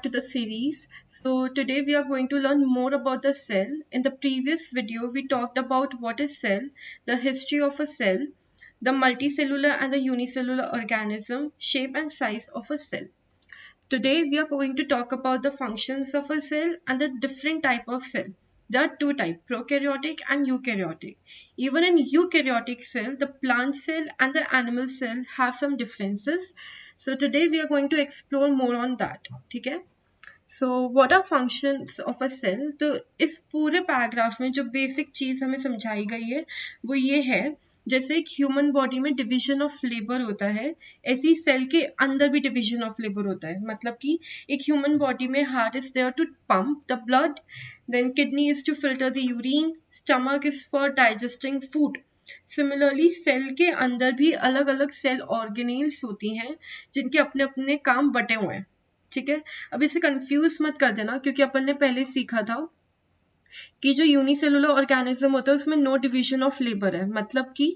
back to the series. So today we are going to learn more about the cell. In the previous video, we talked about what is cell, the history of a cell, the multicellular and the unicellular organism, shape and size of a cell. Today we are going to talk about the functions of a cell and the different type of cell. There are two types, prokaryotic and eukaryotic. Even in eukaryotic cell, the plant cell and the animal cell have some differences. So today we are going to explore more on that. ठीक है? So what are functions of a cell? तो इस पूरे paragraph में जो basic चीज हमें समझाई गई है वो ये है, जैसे एक ह्यूमन बॉडी में डिवीजन ऑफ लेबर होता है, ऐसी सेल के अंदर भी डिवीजन ऑफ लेबर होता है. मतलब कि एक ह्यूमन बॉडी में heart is there to pump the blood, then kidney is to filter the urine, stomach is for digesting food. Similarly cell के अंदर भी अलग अलग सेल ऑर्गेनेल्स होती हैं जिनके अपने अपने काम बटे हुए हैं. ठीक है, अब इसे कंफ्यूज मत कर देना क्योंकि अपन ने पहले सीखा था कि जो यूनिसेलुलर ऑर्गेनिज्म होता है उसमें नो डिवीजन ऑफ लेबर है. मतलब कि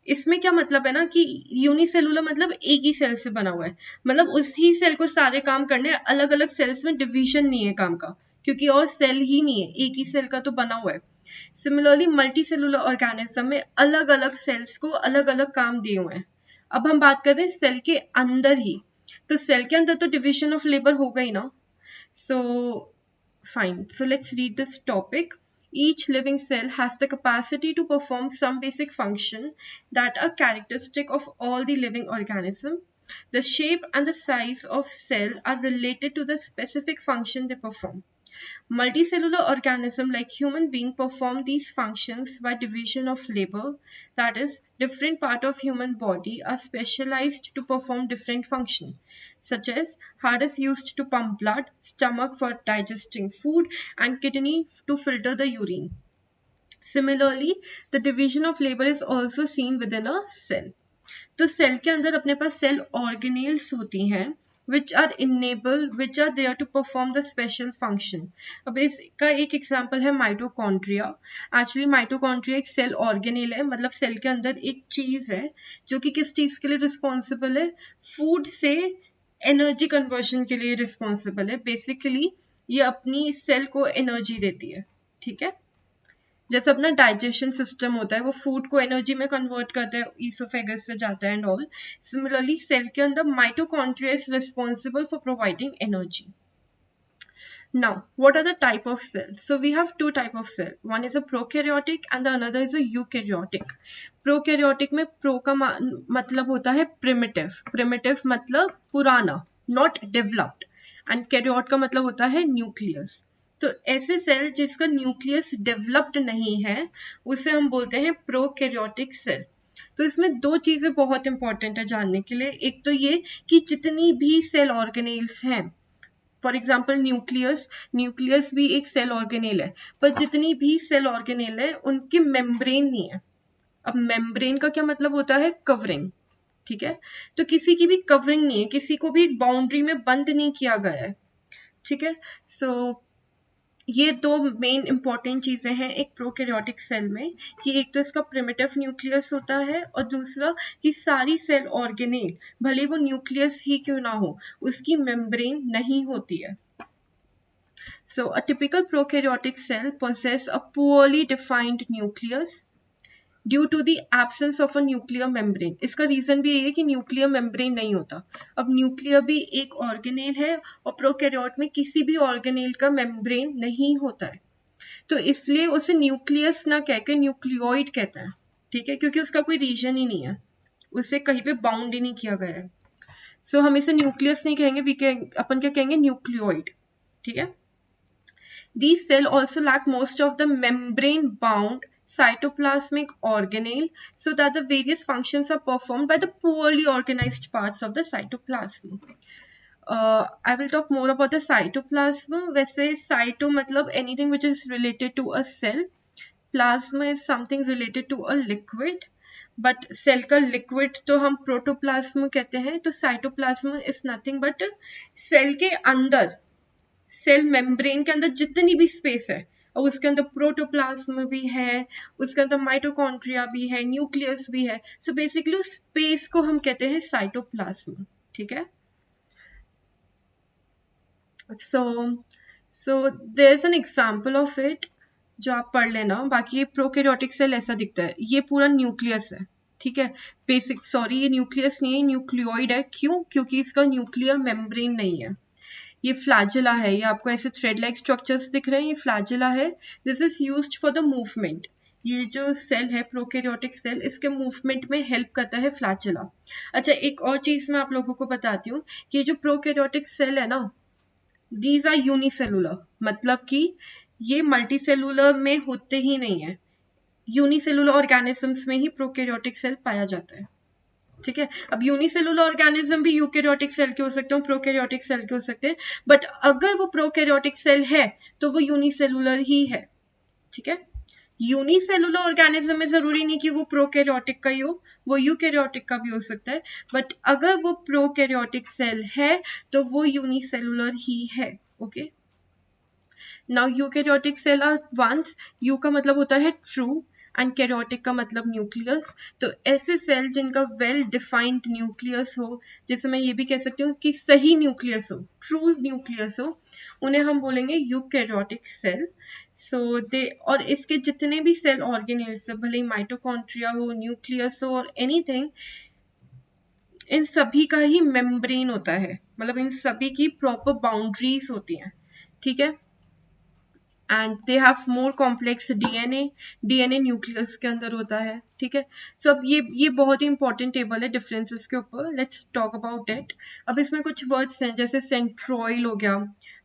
इसमें क्या मतलब है ना कि यूनिसेलुलर मतलब एक ही सेल से बना हुआ है, मतलब उसी सेल को सारे काम करने, अलग अलग सेल्स में डिवीजन नहीं है काम का, क्योंकि और सेल ही नहीं है, एक ही सेल का तो बना हुआ है. सिमिलरली मल्टीसेलुलर ऑर्गेनिज्म में अलग अलग सेल्स को अलग अलग काम दिए हुए हैं. अब हम बात कर रहे हैं सेल के अंदर ही, तो सेल के अंदर तो डिवीजन ऑफ लेबर होगा ही ना. So fine, so let's read this topic. Each living cell has the capacity to perform some basic function that are characteristic of all the living organism. The shape and the size of cell are related to the specific function they perform. Multicellular organisms like human being perform these functions by division of labor. That is, different part of human body are specialized to perform different functions, such as heart is used to pump blood, stomach for digesting food, and kidney to filter the urine. Similarly, the division of labor is also seen within a cell. तो cell के अंदर अपने पास cell organelles होती हैं which are there to perform the special function. अब इसका एक example है माइटोकॉन्ड्रिया. एक्चुअली माइटोकॉन्ड्रिया एक सेल ऑर्गेनेल है, मतलब सेल के अंदर एक चीज है जो कि किस चीज के लिए रिस्पॉन्सिबल है, फूड से एनर्जी कन्वर्जन के लिए रिस्पॉन्सिबल है. बेसिकली ये अपनी सेल को एनर्जी देती है. ठीक है, जैसे अपना डाइजेशन सिस्टम होता है, वो फूड को एनर्जी में कन्वर्ट करता है, ईसोफेगस से जाता है एंड ऑल. सिमिलरली सेल के अंदर mitochondria is responsible for providing energy. Now, what are the type of cells? So we have two type of cell. One is a prokaryotic and the another is a eukaryotic. Prokaryotic में pro का मतलब होता है primitive. Primitive मतलब पुराना, not developed. And karyote का मतलब होता है nucleus. तो ऐसे सेल जिसका न्यूक्लियस डेवलप्ड नहीं है उसे हम बोलते हैं प्रोकैरियोटिक सेल. तो इसमें दो चीजें बहुत इंपॉर्टेंट है जानने के लिए. एक तो ये कि जितनी भी सेल ऑर्गेनेल्स हैं, फॉर एग्जाम्पल न्यूक्लियस भी एक सेल ऑर्गेनेल है, पर जितनी भी सेल ऑर्गेनेल है उनकी मेम्ब्रेन नहीं है. अब मेम्ब्रेन का क्या मतलब होता है, कवरिंग. ठीक है, तो किसी की भी कवरिंग नहीं है, किसी को भी एक बाउंड्री में बंद नहीं किया गया है. ठीक है, सो ये दो मेन इंपॉर्टेंट चीजें हैं एक प्रोकैरियोटिक सेल में, कि एक तो इसका प्रिमिटिव न्यूक्लियस होता है और दूसरा कि सारी सेल ऑर्गेनेल भले वो न्यूक्लियस ही क्यों ना हो उसकी मेम्ब्रेन नहीं होती है. So a typical prokaryotic cell possess a poorly defined nucleus due to the absence of a nuclear membrane. इसका रीजन भी यही है कि न्यूक्लियर मेम्ब्रेन नहीं होता. अब न्यूक्लियर भी एक ऑर्गेनेल है और प्रोकैरियोट में किसी भी ऑर्गेनेल का मेम्ब्रेन नहीं होता है, तो इसलिए उसे न्यूक्लियस ना कह के न्यूक्लियोइड कहते हैं. ठीक है, क्योंकि उसका कोई रीजन ही नहीं है, उसे कहीं पे बाउंड ही नहीं किया गया है. सो हम इसे न्यूक्लियस नहीं कहेंगे, अपन क्या कहेंगे, न्यूक्लियोइड. ठीक है, these cells also lack most of the membrane bound cytoplasmic organelle so that the various functions are performed by the poorly organized parts of the cytoplasm. I will talk more about the cytoplasm. वैसे cyto मतलब anything which is related to a cell. Plasma is something related to a liquid. But cell का liquid तो हम protoplasm कहते हैं. तो cytoplasm is nothing but cell के अंदर, सेल मेम्ब्रेन के अंदर जितनी भी स्पेस है, और उसके अंदर प्रोटोप्लाज्म भी है, उसके अंदर माइटोकॉन्ड्रिया भी है, न्यूक्लियस भी है. सो बेसिकली उस स्पेस को हम कहते हैं साइटोप्लाज्म. ठीक है, so so there is an example of it जो आप पढ़ लेना। बाकी ये प्रोकैरियोटिक सेल ऐसा दिखता है, ये पूरा न्यूक्लियस है, ठीक है। बेसिक, सॉरी, ये न्यूक्लियस नहीं है, न्यूक्लियोइड है। क्यों? क्योंकि इसका न्यूक्लियर मेम्ब्रेन नहीं है। ये फ्लैजिला है, ये आपको ऐसे थ्रेड लाइक स्ट्रक्चर्स दिख रहे हैं, ये फ्लैजिला है। This is used for the movement. ये जो सेल है प्रोकैरियोटिक सेल, इसके मूवमेंट में हेल्प करता है फ्लैजिला। अच्छा, एक और चीज मैं आप लोगों को बताती हूँ कि जो प्रोकैरियोटिक सेल है ना, दीज आर यूनिसेलुलर, मतलब कि ये मल्टीसेलुलर में होते ही नहीं है। यूनिसेलुलर ऑर्गेनिजम्स में ही प्रोकैरियोटिक सेल पाया जाता है, ठीक है। अब यूनिसेलुलर ऑर्गेनिज्म भी यूकैरियोटिक सेल के हो सकते हैं, प्रोकैरियोटिक सेल के हो सकते हैं, बट अगर वो प्रोकैरियोटिक सेल है तो वो यूनिसेलुलर ही है, ठीक है। यूनिसेलुलर ऑर्गेनिज्म में जरूरी नहीं कि वो प्रोकैरियोटिक का ही हो, वो यूकैरियोटिक का भी हो सकता है, बट अगर वो प्रोकैरियोटिक सेल है तो वो यूनिसेलुलर ही है, okay. Now eukaryotic cell are ones, U का मतलब होता है ट्रू एंड कैरियोटिक का मतलब न्यूक्लियस। तो ऐसे सेल जिनका वेल डिफाइंड न्यूक्लियस हो, जैसे मैं ये भी कह सकती हूँ कि सही न्यूक्लियस हो, ट्रू न्यूक्लियस हो, उन्हें हम बोलेंगे यूकैरियोटिक सेल। सो दे, और इसके जितने भी सेल ऑर्गेनेल्स है, भले ही माइटोकॉन्ड्रिया हो, न्यूक्लियस हो और एनीथिंग, इन सभी का ही मेम्ब्रेन होता है, मतलब इन सभी की प्रॉपर बाउंड्रीज होती हैं, ठीक है। And they have more complex DNA, DNA nucleus के अंदर होता है, ठीक है। सो अब ये बहुत ही इंपॉर्टेंट टेबल है डिफरेंसेस के ऊपर, लेट्स टॉक अबाउट इट। अब इसमें कुछ वर्ड्स हैं जैसे सेंट्रोइल हो गया,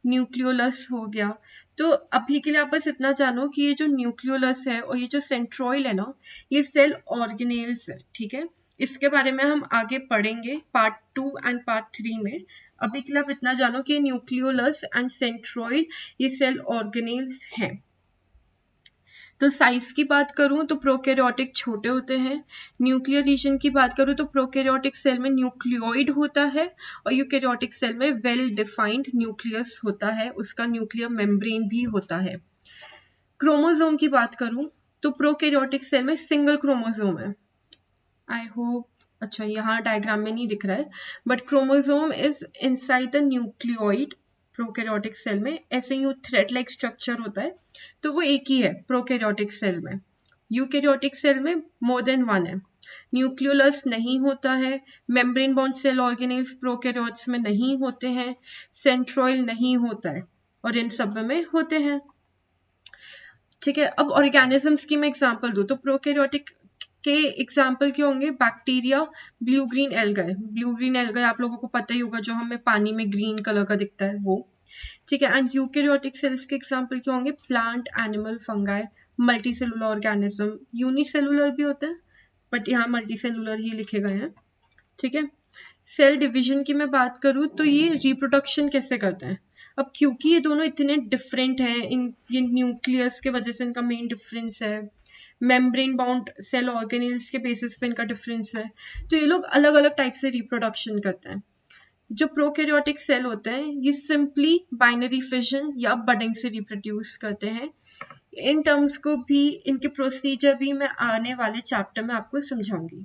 न्यूक्लियोलस हो गया। तो अभी के लिए आप बस इतना जानो कि ये जो न्यूक्लियोलस है और ये जो सेंट्रोइल है ना, ये सेल ऑर्गेनेल्स है, ठीक है। इसके बारे में हम आगे पढ़ेंगे पार्ट 2 एंड पार्ट 3 में। अभी के लिए आप इतना जानो कि न्यूक्लियोलस एंड सेंट्रोइल ये सेल ऑर्गेनेल्स हैं। तो साइज की बात करूं तो प्रोकैरियोटिक छोटे होते हैं। न्यूक्लियर रीजन की बात करूं तो प्रोकैरियोटिक सेल में न्यूक्लियोइड होता है और यूकैरियोटिक सेल में वेल डिफाइंड न्यूक्लियस होता है, उसका न्यूक्लियर मेम्ब्रेन भी होता है। क्रोमोसोम की बात करूं तो प्रोकैरियोटिक सेल में सिंगल क्रोमोसोम है। आई होप, अच्छा यहाँ डायग्राम में नहीं दिख रहा है, but chromosome is inside the nucleoid prokaryotic cell में। ऐसे ही थ्रेड लाइक स्ट्रक्चर होता है, तो वो एक ही है प्रोकैरियोटिक सेल में। यूकैरियोटिक सेल में मोर देन वन है। न्यूक्लियोलस नहीं होता है, membrane bound cell organelles prokaryotes में नहीं होते हैं, सेंट्रोइल नहीं होता है, और इन सब में होते हैं, ठीक है। अब ऑर्गेनिजम्स की मैं एग्जांपल दूं तो प्रोकैरियोटिक के एग्जाम्पल क्या होंगे? Bacteria, blue green algae. Blue green algae आप लोगों को पता ही होगा, जो हमें पानी में ग्रीन कलर का दिखता है वो, ठीक है। एंड यूकैरियोटिक सेल्स के एग्जाम्पल क्या होंगे? Plant, animal, fungi, multi cellular organism. Unicellular भी होता है बट यहाँ मल्टी सेलुलर ही लिखे गए हैं, ठीक है। सेल डिवीजन की मैं बात करूँ तो ये रिप्रोडक्शन कैसे करते हैं? अब क्योंकि ये दोनों इतने डिफरेंट हैं, ये न्यूक्लियस के वजह से इनका मेन डिफरेंस है, मेम्ब्रेन बाउंड सेल ऑर्गेनेल्स के बेसिस पे इनका डिफरेंस है, तो ये लोग अलग अलग टाइप से रिप्रोडक्शन करते हैं। जो प्रोकैरियोटिक सेल होते हैं ये सिंपली बाइनरी फिजन या बडिंग से रिप्रोड्यूस करते हैं। इन टर्म्स को भी, इनके प्रोसीजर भी मैं आने वाले चैप्टर में आपको समझाऊंगी,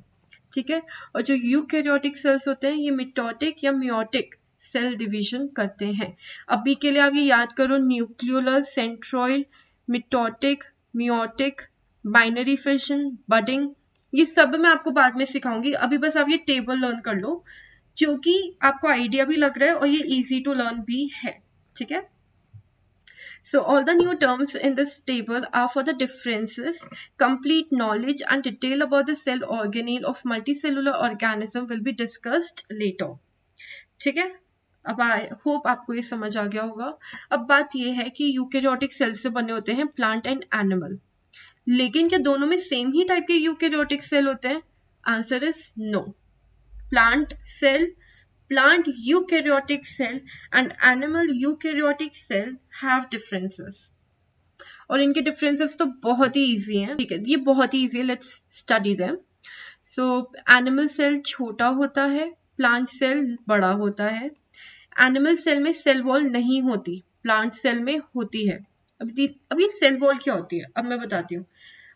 ठीक है। और जो यूकैरियोटिक सेल्स होते हैं ये मिटोटिक या मियोटिक सेल डिवीजन करते हैं। अभी के लिए आप ये याद करो, nucleolus, centriole, mitotic, meiotic, binary fission, budding, ये सब मैं आपको बाद में सिखाऊंगी। अभी बस आप ये टेबल लर्न कर लो, जो कि आपको आइडिया भी लग रहा है और ये इजी टू लर्न भी है, ठीक है। So all the new terms in this table are for the differences. Complete knowledge and detail about the cell organelle of multicellular organism will be discussed later. ठीक है, अब आई होप आपको ये समझ आ गया होगा। अब बात ये है कि यूकैरियोटिक सेल से बने होते हैं प्लांट एंड एनिमल, लेकिन क्या दोनों में सेम ही टाइप के यूकैरियोटिक सेल होते हैं? Answer is no. Plant eukaryotic cell and animal eukaryotic cell have differences. और इनके differences तो बहुत ही easy हैं, ठीक है, ये बहुत ही easy है, let's study them. So animal cell छोटा होता है, plant cell बड़ा होता है। Animal cell में cell wall नहीं होती, plant cell में होती है। अब ये cell wall क्या होती है अब मैं बताती हूँ।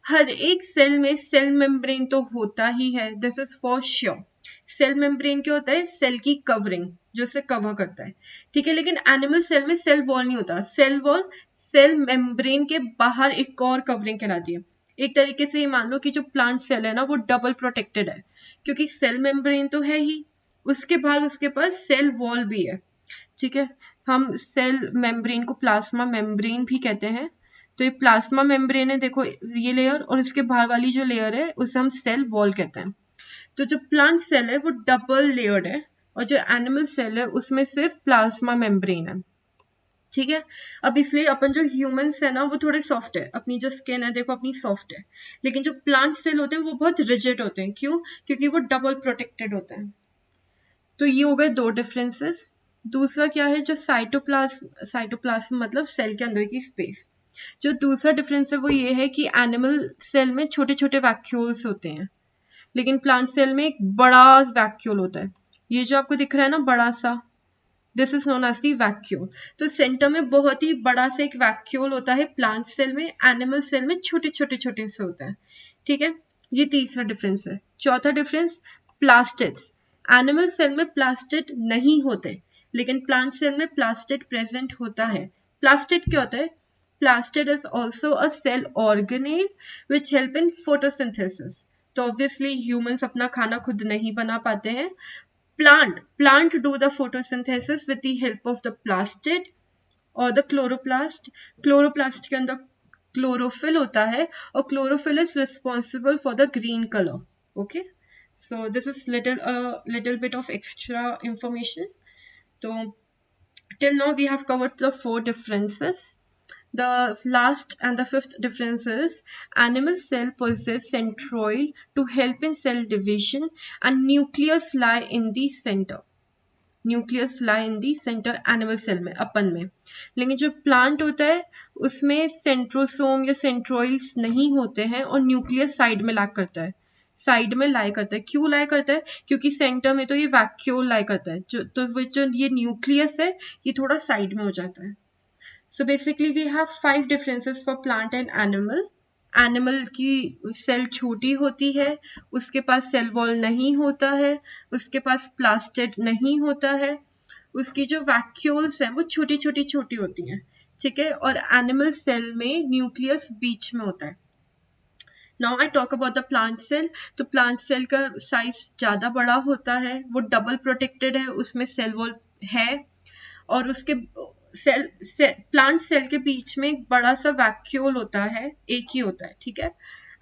हर एक सेल में सेल मेम्ब्रेन तो होता ही है, this is for sure. Cell membrane क्या होता है? सेल की कवरिंग, जो उसे कवर करता है, ठीक है। लेकिन एनिमल सेल में सेल वॉल नहीं होता। सेल वॉल सेल मेम्ब्रेन के बाहर एक और कवरिंग कहलाती है। एक तरीके से ये मान लो कि जो प्लांट सेल है ना वो डबल प्रोटेक्टेड है, क्योंकि सेल मेम्ब्रेन तो है ही, उसके बाहर उसके पास सेल वॉल भी है, ठीक है। हम सेल मेम्ब्रेन को प्लाज्मा मेम्ब्रेन भी कहते हैं। तो ये प्लाज्मा मेम्ब्रेन है, देखो ये लेयर, और इसके बाहर वाली जो लेयर है उसे हम सेल वॉल कहते हैं। तो जो प्लांट सेल है वो डबल लेयर्ड है, और जो एनिमल सेल है उसमें सिर्फ प्लाज्मा मेम्ब्रेन है, ठीक है। अब इसलिए अपन जो ह्यूमंस है ना वो थोड़े सॉफ्ट है, अपनी जो स्किन है देखो अपनी सॉफ्ट है, लेकिन जो प्लांट सेल होते हैं वो बहुत रिजिड होते हैं। क्यों? क्योंकि वो डबल प्रोटेक्टेड होते हैं। तो ये हो गए दो डिफरेंसेस। दूसरा क्या है? जो साइटोप्लाज्म मतलब सेल के अंदर की स्पेस। जो दूसरा डिफरेंस है वो ये है कि एनिमल सेल में छोटे छोटे वैक्यूल्स होते हैं, लेकिन प्लांट सेल में एक बड़ा वैक्यूल होता है। ये जो आपको दिख रहा है ना बड़ा सा, this is known as the vacuole. तो सेंटर में बहुत ही बड़ा सा एक वैक्यूल होता है प्लांट सेल में, एनिमल सेल में छोटे छोटे छोटे से होता है, ठीक है। ये तीसरा डिफरेंस है। चौथा डिफरेंस, प्लास्टिड्स। एनिमल सेल में प्लास्टिड नहीं होते, लेकिन प्लांट सेल में प्लास्टिड प्रेजेंट होता है। प्लास्टिड क्या होता है? Plastid is also a cell organelle which help in photosynthesis. तो obviously humans अपना खाना खुद नहीं बना पाते हैं। Plant do the photosynthesis with the help of the plastid or the chloroplast. Chloroplast के अंदर chlorophyll होता है, और chlorophyll is responsible for the green color. Okay, so this is little bit of extra information. So till now we have covered the four differences. The last and the fifth difference is animal cell possess centroid to help in cell division and nucleus lie in the center. Nucleus lie in the centre animal cell में, अपन में। लेकिन जो plant होता है उसमें centrosome या centroids नहीं होते हैं, और न्यूक्लियस साइड में लाई करता है। साइड में लाई करता है। क्यों लाई करता है? क्योंकि सेंटर में तो ये वैक्यूल लाई करता है, जो ये न्यूक्लियस है ये थोड़ा साइड में हो जाता है। So basically we have 5 differences for plant and animal. Animal की सेल छोटी होती है, उसके पास सेल वॉल नहीं होता है, उसके पास प्लास्टिड नहीं होता है, उसकी जो वैक्यूल्स हैं वो छोटी छोटी छोटी होती हैं, ठीक है। और एनिमल सेल में न्यूक्लियस बीच में होता है। Now I talk about the plant cell. तो प्लांट सेल का साइज ज़्यादा बड़ा होता है, वो डबल प्रोटेक्टेड है, उसमें सेल वॉल है, और उसके प्लांट सेल के बीच में एक बड़ा सा वैक्यूल होता है, एक ही होता है, ठीक है।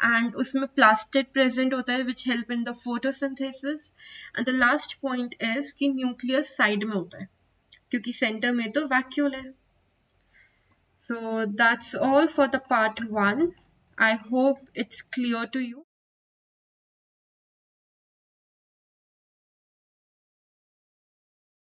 एंड उसमें प्लास्टिड प्रेजेंट होता है which help in the photosynthesis. And the last point is कि न्यूक्लियस साइड में होता है, क्योंकि सेंटर में तो वैक्यूल है। So that's all for the part 1. I hope it's clear to you.